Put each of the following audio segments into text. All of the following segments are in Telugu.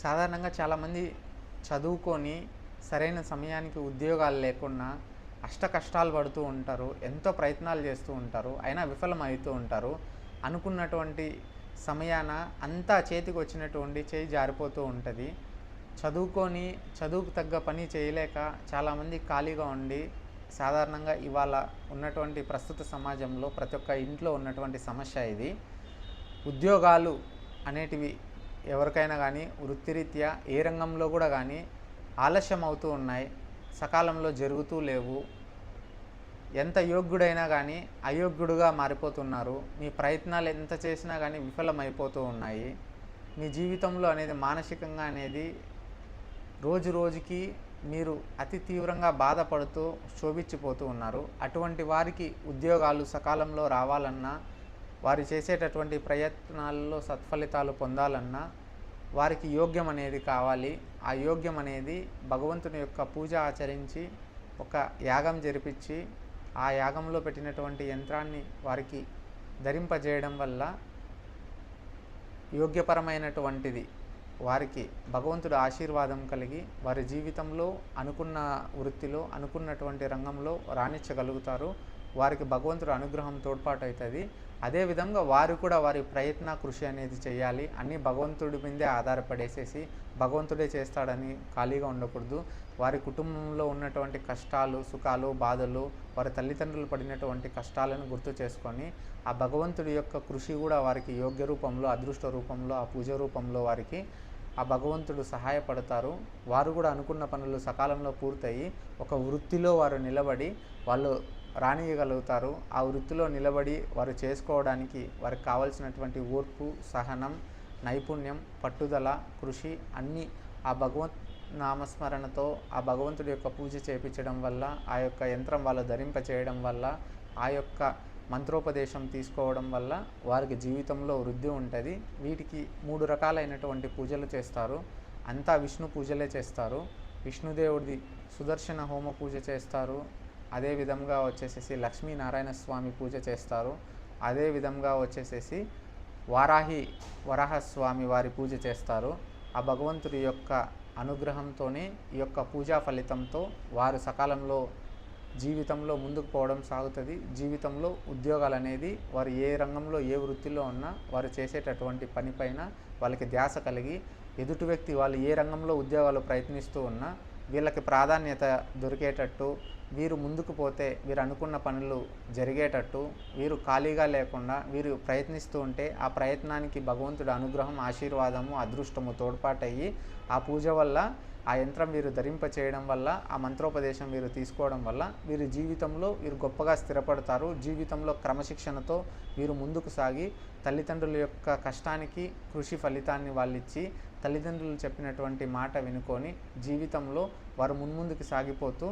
సాధారణంగా చాలామంది చదువుకొని సరైన సమయానికి ఉద్యోగాలు లేకుండా అష్ట కష్టాలు పడుతూ ఉంటారు. ఎంతో ప్రయత్నాలు చేస్తూ ఉంటారు. అయినా విఫలమవుతూ ఉంటారు. అనుకున్నటువంటి సమయాన అంతా చేతికి వచ్చినటువంటి చేయి జారిపోతూ ఉంటుంది. చదువుకొని చదువుకు తగ్గ పని చేయలేక చాలామంది ఖాళీగా ఉండి సాధారణంగా ఇవాళ ఉన్నటువంటి ప్రస్తుత సమాజంలో ప్రతి ఒక్క ఇంట్లో ఉన్నటువంటి సమస్య ఇది. ఉద్యోగాలు అనేటివి ఎవరికైనా కానీ వృత్తిరీత్యా ఏ రంగంలో కూడా కానీ ఆలస్యం అవుతూ ఉన్నాయి. సకాలంలో జరుగుతూ లేవు. ఎంత యోగ్యుడైనా కానీ అయోగ్యుడుగా మారిపోతున్నారు. మీ ప్రయత్నాలు ఎంత చేసినా కానీ విఫలమైపోతూ ఉన్నాయి. మీ జీవితంలో అనేది మానసికంగా అనేది రోజు రోజుకి మీరు అతి తీవ్రంగా బాధపడుతూ శోభించిపోతూ ఉన్నారు. అటువంటి వారికి ఉద్యోగాలు సకాలంలో రావాలన్నా, వారు చేసేటటువంటి ప్రయత్నాల్లో సత్ఫలితాలు పొందాలన్నా వారికి యోగ్యం అనేది కావాలి. ఆ యోగ్యం అనేది భగవంతుని యొక్క పూజ ఆచరించి ఒక యాగం జరిపించి ఆ యాగంలో పెట్టినటువంటి యంత్రాన్ని వారికి ధరింపజేయడం వల్ల యోగ్యపరమైనటువంటిది వారికి భగవంతుడు ఆశీర్వాదం కలిగి వారి జీవితంలో అనుకున్న వృత్తిలో అనుకున్నటువంటి రంగంలో రాణించగలుగుతారు. వారికి భగవంతుడు అనుగ్రహం తోడ్పాటు అవుతుంది. అదేవిధంగా వారు కూడా వారి ప్రయత్న కృషి అనేది చేయాలి. అన్నీ భగవంతుడి మీదే ఆధారపడేసేసి భగవంతుడే చేస్తాడని ఖాళీగా ఉండకూడదు. వారి కుటుంబంలో ఉన్నటువంటి కష్టాలు, సుఖాలు, బాధలు, వారి తల్లిదండ్రులు పడినటువంటి కష్టాలను గుర్తు చేసుకొని ఆ భగవంతుడి యొక్క కృషి కూడా వారికి యోగ్య రూపంలో, అదృష్ట రూపంలో, ఆ పూజ రూపంలో వారికి ఆ భగవంతుడు సహాయపడతారు. వారు కూడా అనుకున్న పనులు సకాలంలో పూర్తయి ఒక వృత్తిలో వారు నిలబడి వాళ్ళు రాణియగలుగుతారు. ఆ వృత్తిలో నిలబడి వారు చేసుకోవడానికి వారికి కావాల్సినటువంటి ఓర్పు, సహనం, నైపుణ్యం, పట్టుదల, కృషి అన్నీ ఆ భగవంత్ నామస్మరణతో ఆ భగవంతుడి యొక్క పూజ చేయించడం వల్ల, ఆ యొక్క యంత్రం వాళ్ళు ధరింపచేయడం వల్ల, ఆ యొక్క మంత్రోపదేశం తీసుకోవడం వల్ల వారికి జీవితంలో వృద్ధి ఉంటుంది. వీటికి 3 రకాలైనటువంటి పూజలు చేస్తారు. అంతా విష్ణు పూజలే చేస్తారు. విష్ణుదేవుడిది సుదర్శన హోమ పూజ చేస్తారు. అదేవిధంగా వచ్చేసేసి లక్ష్మీనారాయణ స్వామి పూజ చేస్తారు. అదేవిధంగా వచ్చేసేసి వరాహస్వామి వారి పూజ చేస్తారు. ఆ భగవంతుడి యొక్క అనుగ్రహంతోనే ఈ యొక్క పూజా ఫలితంతో వారు సకాలంలో జీవితంలో ముందుకు పోవడం సాగుతుంది. జీవితంలో ఉద్యోగాలు అనేది వారు ఏ రంగంలో ఏ వృత్తిలో ఉన్నా వారు చేసేటటువంటి పనిపైన వాళ్ళకి ధ్యాస కలిగి ఎదుటి వ్యక్తి వాళ్ళు ఏ రంగంలో ఉద్యోగాలు ప్రయత్నిస్తూ ఉన్నా వీళ్ళకి ప్రాధాన్యత దొరికేటట్టు, వీరు ముందుకు పోతే వీరు అనుకున్న పనులు జరిగేటట్టు, వీరు ఖాళీగా లేకుండా వీరు ప్రయత్నిస్తూ ఉంటే ఆ ప్రయత్నానికి భగవంతుడి అనుగ్రహం, ఆశీర్వాదము, అదృష్టము తోడ్పాటయ్యి ఆ పూజ వల్ల ఆ యంత్రం వీరు ధరింపచేయడం వల్ల, ఆ మంత్రోపదేశం వీరు తీసుకోవడం వల్ల వీరి జీవితంలో వీరు గొప్పగా స్థిరపడతారు. జీవితంలో క్రమశిక్షణతో వీరు ముందుకు సాగి తల్లిదండ్రుల యొక్క కష్టానికి కృషి ఫలితాన్ని వాళ్ళిచ్చి తల్లిదండ్రులు చెప్పినటువంటి మాట వినుకొని జీవితంలో వారు మున్ముందుకు సాగిపోతూ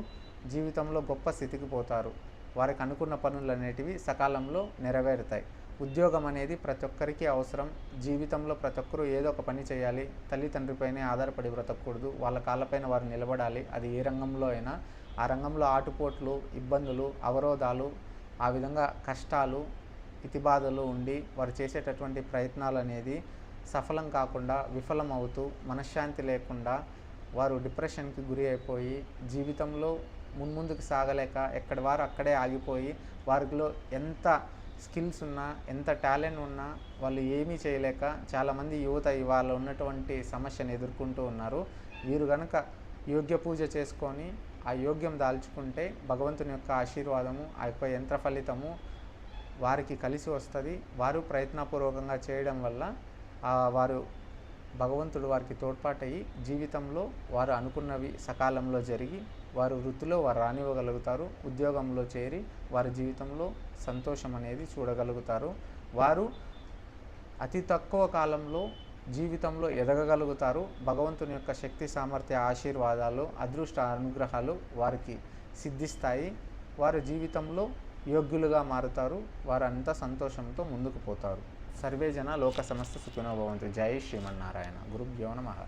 జీవితంలో గొప్ప స్థితికి పోతారు. వారికి అనుకున్న పనులు అనేటివి సకాలంలో నెరవేరుతాయి. ఉద్యోగం అనేది ప్రతి ఒక్కరికి అవసరం. జీవితంలో ప్రతి ఒక్కరూ ఏదో ఒక పని చేయాలి. తల్లిదండ్రిపైనే ఆధారపడి బ్రతకూడదు. వాళ్ళ కాళ్ళపైన వారు నిలబడాలి. అది ఏ రంగంలో అయినా. ఆ రంగంలో ఆటుపోట్లు, ఇబ్బందులు, అవరోధాలు, ఆ విధంగా కష్టాలు, ఇతిబాధలు ఉండి వారు చేసేటటువంటి ప్రయత్నాలు అనేది సఫలం కాకుండా విఫలం అవుతూ మనశ్శాంతి లేకుండా వారు డిప్రెషన్కి గురి అయిపోయి జీవితంలో మున్ముందుకు సాగలేక ఎక్కడి వారు అక్కడే ఆగిపోయి వారిలో ఎంత స్కిల్స్ ఉన్నా ఎంత టాలెంట్ ఉన్నా వాళ్ళు ఏమీ చేయలేక చాలామంది యువత ఇవాళ ఉన్నటువంటి సమస్యను ఎదుర్కొంటూ ఉన్నారు. వీరు కనుక యోగ్య పూజ చేసుకొని ఆ యోగ్యం దాల్చుకుంటే భగవంతుని యొక్క ఆశీర్వాదము, ఆ యొక్క యంత్ర ఫలితము వారికి కలిసి వస్తుంది. వారు ప్రయత్నపూర్వకంగా చేయడం వల్ల వారు భగవంతుడు వారికి తోడ్పాటయ్యి జీవితంలో వారు అనుకున్నవి సకాలంలో జరిగి వారు వృత్తిలో వారు రానివ్వగలుగుతారు. ఉద్యోగంలో చేరి వారి జీవితంలో సంతోషం అనేది చూడగలుగుతారు. వారు అతి తక్కువ కాలంలో జీవితంలో ఎదగగలుగుతారు. భగవంతుని యొక్క శక్తి, సామర్థ్య, ఆశీర్వాదాలు, అదృష్ట అనుగ్రహాలు వారికి సిద్ధిస్తాయి. వారు జీవితంలో యోగ్యులుగా మారుతారు. వారంతా సంతోషంతో ముందుకు పోతారు. సర్వే జన లోక సమస్త సుఖినో భవంతు. జై శ్రీమన్నారాయణ. గురుభ్యో నమః.